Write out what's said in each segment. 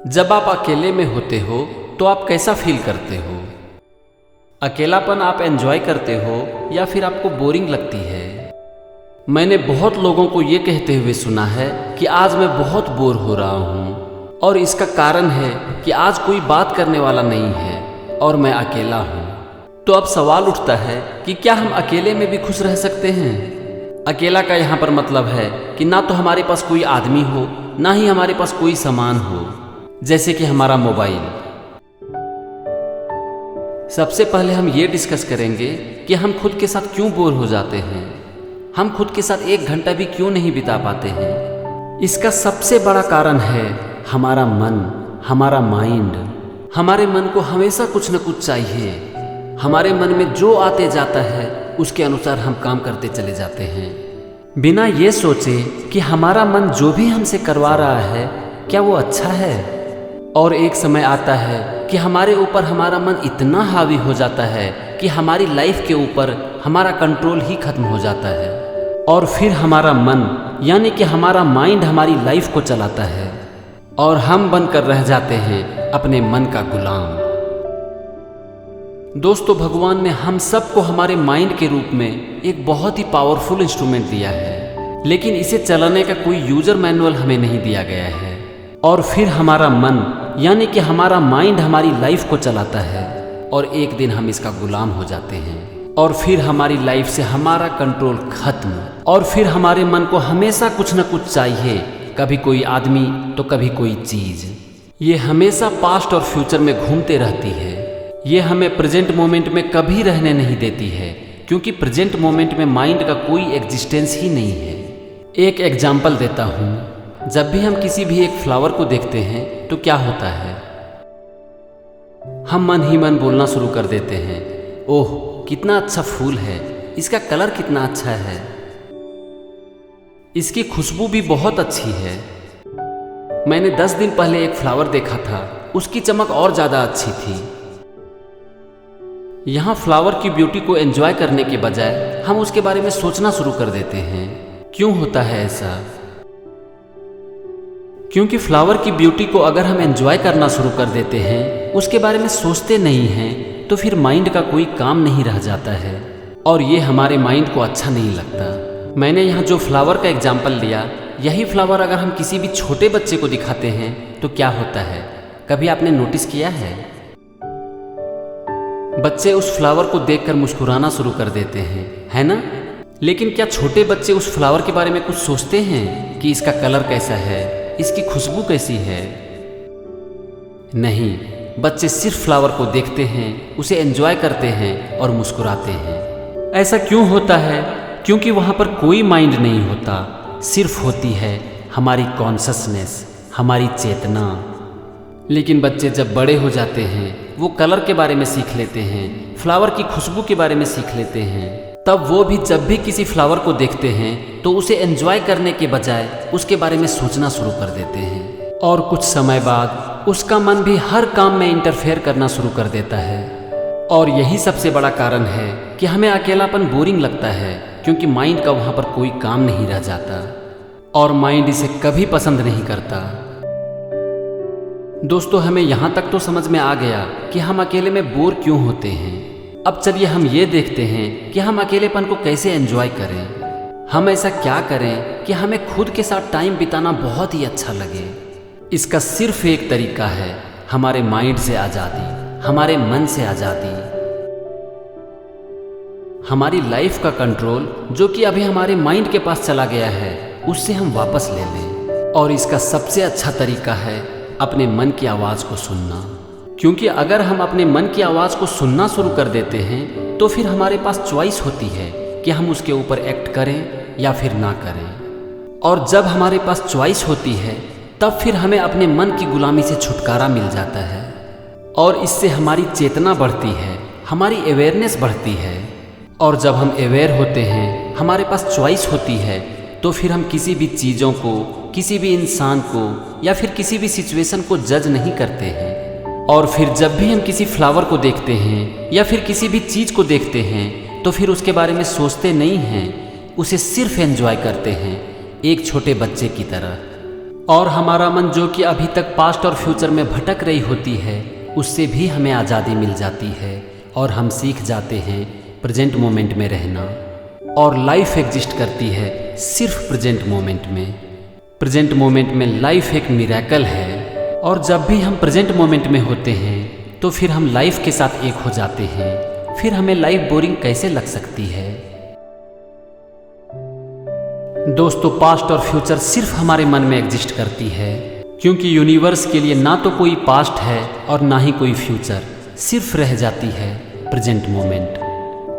जब आप अकेले में होते हो तो आप कैसा फील करते हो? अकेलापन आप एंजॉय करते हो या फिर आपको बोरिंग लगती है? मैंने बहुत लोगों को ये कहते हुए सुना है कि आज मैं बहुत बोर हो रहा हूँ और इसका कारण है कि आज कोई बात करने वाला नहीं है और मैं अकेला हूँ। तो अब सवाल उठता है कि क्या हम अकेले में भी खुश रह सकते हैं? अकेला का यहाँ पर मतलब है कि ना तो हमारे पास कोई आदमी हो, ना ही हमारे पास कोई सामान हो, जैसे कि हमारा मोबाइल। सबसे पहले हम ये डिस्कस करेंगे कि हम खुद के साथ क्यों बोर हो जाते हैं। हम खुद के साथ 1 घंटा भी क्यों नहीं बिता पाते हैं? इसका सबसे बड़ा कारण है हमारा मन, हमारा माइंड। हमारे मन को हमेशा कुछ न कुछ चाहिए। हमारे मन में जो आते जाता है उसके अनुसार हम काम करते चले जाते हैं, बिना ये सोचे कि हमारा मन जो भी हमसे करवा रहा है क्या वो अच्छा है। और एक समय आता है कि हमारे ऊपर हमारा मन इतना हावी हो जाता है कि हमारी लाइफ के ऊपर हमारा कंट्रोल ही खत्म हो जाता है और फिर हमारा मन यानी कि हमारा माइंड हमारी लाइफ को चलाता है और हम बनकर रह जाते हैं अपने मन का गुलाम। दोस्तों, भगवान ने हम सबको हमारे माइंड के रूप में एक बहुत ही पावरफुल इंस्ट्रूमेंट दिया है, लेकिन इसे चलाने का कोई यूजर मैनुअल हमें नहीं दिया गया है। और फिर हमारा मन यानी कि हमारा माइंड हमारी लाइफ को चलाता है और एक दिन हम इसका गुलाम हो जाते हैं और फिर हमारी लाइफ से हमारा कंट्रोल खत्म। और फिर हमारे मन को हमेशा कुछ न कुछ चाहिए, कभी कोई आदमी तो कभी कोई चीज़। ये हमेशा पास्ट और फ्यूचर में घूमते रहती है। ये हमें प्रेजेंट मोमेंट में कभी रहने नहीं देती है, क्योंकि प्रेजेंट मोमेंट में माइंड का कोई एग्जिस्टेंस ही नहीं है। एक एग्जाम्पल देता हूँ। जब भी हम किसी भी एक फ्लावर को देखते हैं तो क्या होता है? हम मन ही मन बोलना शुरू कर देते हैं, ओह कितना अच्छा फूल है, इसका कलर कितना अच्छा है, इसकी खुशबू भी बहुत अच्छी है। मैंने 10 दिन पहले एक फ्लावर देखा था, उसकी चमक और ज़्यादा अच्छी थी। यहाँ फ्लावर की ब्यूटी को एंजॉय करने के बजाय हम उसके बारे में सोचना शुरू कर देते हैं। क्यों होता है ऐसा? क्योंकि फ्लावर की ब्यूटी को अगर हम एंजॉय करना शुरू कर देते हैं, उसके बारे में सोचते नहीं हैं, तो फिर माइंड का कोई काम नहीं रह जाता है और ये हमारे माइंड को अच्छा नहीं लगता। मैंने यहाँ जो फ्लावर का एग्जाम्पल लिया, यही फ्लावर अगर हम किसी भी छोटे बच्चे को दिखाते हैं तो क्या होता है? कभी आपने नोटिस किया है? बच्चे उस फ्लावर को देखकर मुस्कुराना शुरू कर देते हैं, है ना? लेकिन क्या छोटे बच्चे उस फ्लावर के बारे में कुछ सोचते हैं कि इसका कलर कैसा है, इसकी खुशबू कैसी है? नहीं, बच्चे सिर्फ फ्लावर को देखते हैं, उसे एंजॉय करते हैं और मुस्कुराते हैं। ऐसा क्यों होता है? क्योंकि वहाँ पर कोई माइंड नहीं होता, सिर्फ होती है हमारी कॉन्शसनेस, हमारी चेतना। लेकिन बच्चे जब बड़े हो जाते हैं, वो कलर के बारे में सीख लेते हैं, फ्लावर की खुशबू के बारे में सीख लेते हैं। तब वो भी जब भी किसी फ्लावर को देखते हैं तो उसे एंजॉय करने के बजाय उसके बारे में सोचना शुरू कर देते हैं और कुछ समय बाद उसका मन भी हर काम में इंटरफेयर करना शुरू कर देता है। और यही सबसे बड़ा कारण है कि हमें अकेलापन बोरिंग लगता है, क्योंकि माइंड का वहाँ पर कोई काम नहीं रह जाता और माइंड इसे कभी पसंद नहीं करता। दोस्तों, हमें यहाँ तक तो समझ में आ गया कि हम अकेले में बोर क्यों होते हैं। अब चलिए हम ये देखते हैं कि हम अकेलेपन को कैसे एंजॉय करें। हम ऐसा क्या करें कि हमें खुद के साथ टाइम बिताना बहुत ही अच्छा लगे। इसका सिर्फ एक तरीका है, हमारे माइंड से आज़ादी, हमारे मन से आज़ादी। हमारी लाइफ का कंट्रोल जो कि अभी हमारे माइंड के पास चला गया है, उससे हम वापस ले लें। और इसका सबसे अच्छा तरीका है अपने मन की आवाज़ को सुनना। क्योंकि अगर हम अपने मन की आवाज़ को सुनना शुरू कर देते हैं तो फिर हमारे पास चॉइस होती है कि हम उसके ऊपर एक्ट करें या फिर ना करें। और जब हमारे पास चॉइस होती है तब फिर हमें अपने मन की गुलामी से छुटकारा मिल जाता है और इससे हमारी चेतना बढ़ती है, हमारी अवेयरनेस बढ़ती है। और जब हम अवेयर होते हैं, हमारे पास चॉइस होती है, तो फिर हम किसी भी चीज़ों को, किसी भी इंसान को या फिर किसी भी सिचुएशन को जज नहीं करते हैं। और फिर जब भी हम किसी फ्लावर को देखते हैं या फिर किसी भी चीज़ को देखते हैं तो फिर उसके बारे में सोचते नहीं हैं, उसे सिर्फ एंजॉय करते हैं, एक छोटे बच्चे की तरह। और हमारा मन जो कि अभी तक पास्ट और फ्यूचर में भटक रही होती है, उससे भी हमें आज़ादी मिल जाती है और हम सीख जाते हैं प्रेजेंट मोमेंट में रहना। और लाइफ एग्जिस्ट करती है सिर्फ प्रेजेंट मोमेंट में। प्रेजेंट मोमेंट में लाइफ एक मिरेकल है, और जब भी हम प्रेजेंट मोमेंट में होते हैं तो फिर हम लाइफ के साथ एक हो जाते हैं। फिर हमें लाइफ बोरिंग कैसे लग सकती है। दोस्तों, पास्ट और फ्यूचर सिर्फ हमारे मन में एग्जिस्ट करती है, क्योंकि यूनिवर्स के लिए ना तो कोई पास्ट है और ना ही कोई फ्यूचर, सिर्फ रह जाती है प्रेजेंट मोमेंट।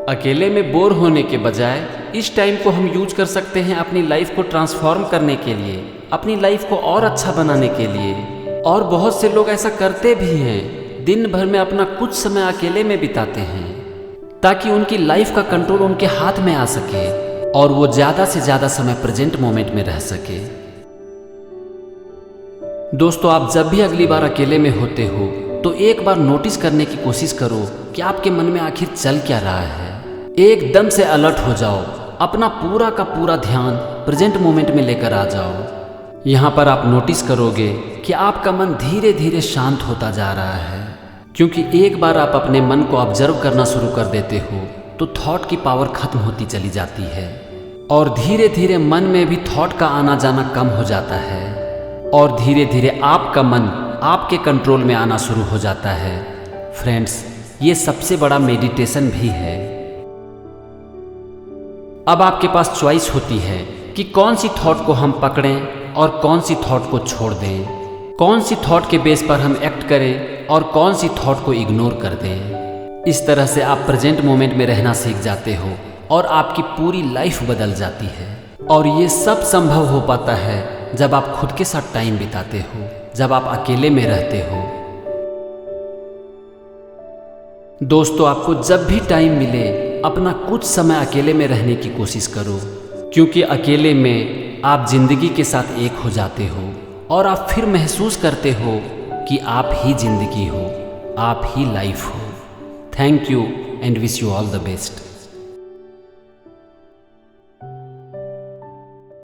अकेले में बोर होने के बजाय इस टाइम को हम यूज कर सकते हैं अपनी लाइफ को ट्रांसफॉर्म करने के लिए, अपनी लाइफ को और अच्छा बनाने के लिए। और बहुत से लोग ऐसा करते भी हैं, दिन भर में अपना कुछ समय अकेले में बिताते हैं ताकि उनकी लाइफ का कंट्रोल उनके हाथ में आ सके और वो ज़्यादा से ज़्यादा समय प्रेजेंट मोमेंट में रह सके। दोस्तों, आप जब भी अगली बार अकेले में होते हो तो एक बार नोटिस करने की कोशिश करो कि आपके मन में आखिर चल क्या रहा है। एकदम से अलर्ट हो जाओ, अपना पूरा का पूरा ध्यान प्रेजेंट मोमेंट में लेकर आ जाओ। यहाँ पर आप नोटिस करोगे कि आपका मन धीरे धीरे शांत होता जा रहा है, क्योंकि एक बार आप अपने मन को ऑब्जर्व करना शुरू कर देते हो तो थॉट की पावर खत्म होती चली जाती है और धीरे धीरे मन में भी थॉट का आना जाना कम हो जाता है और धीरे धीरे आपका मन आपके कंट्रोल में आना शुरू हो जाता है। फ्रेंड्स, ये सबसे बड़ा मेडिटेशन भी है। अब आपके पास चॉइस होती है कि कौन सी थॉट को हम पकड़ें और कौन सी थॉट को छोड़ दें, कौन सी थॉट के बेस पर हम एक्ट करें और कौन सी थॉट को इग्नोर कर दें। इस तरह से आप प्रेजेंट मोमेंट में रहना सीख जाते हो और आपकी पूरी लाइफ बदल जाती है। और ये सब संभव हो पाता है जब आप खुद के साथ टाइम बिताते हो, जब आप अकेले में रहते हो। दोस्तों, आपको जब भी टाइम मिले अपना कुछ समय अकेले में रहने की कोशिश करो, क्योंकि अकेले में आप जिंदगी के साथ एक हो जाते हो और आप फिर महसूस करते हो कि आप ही जिंदगी हो, आप ही लाइफ हो। Thank you and wish you all the best.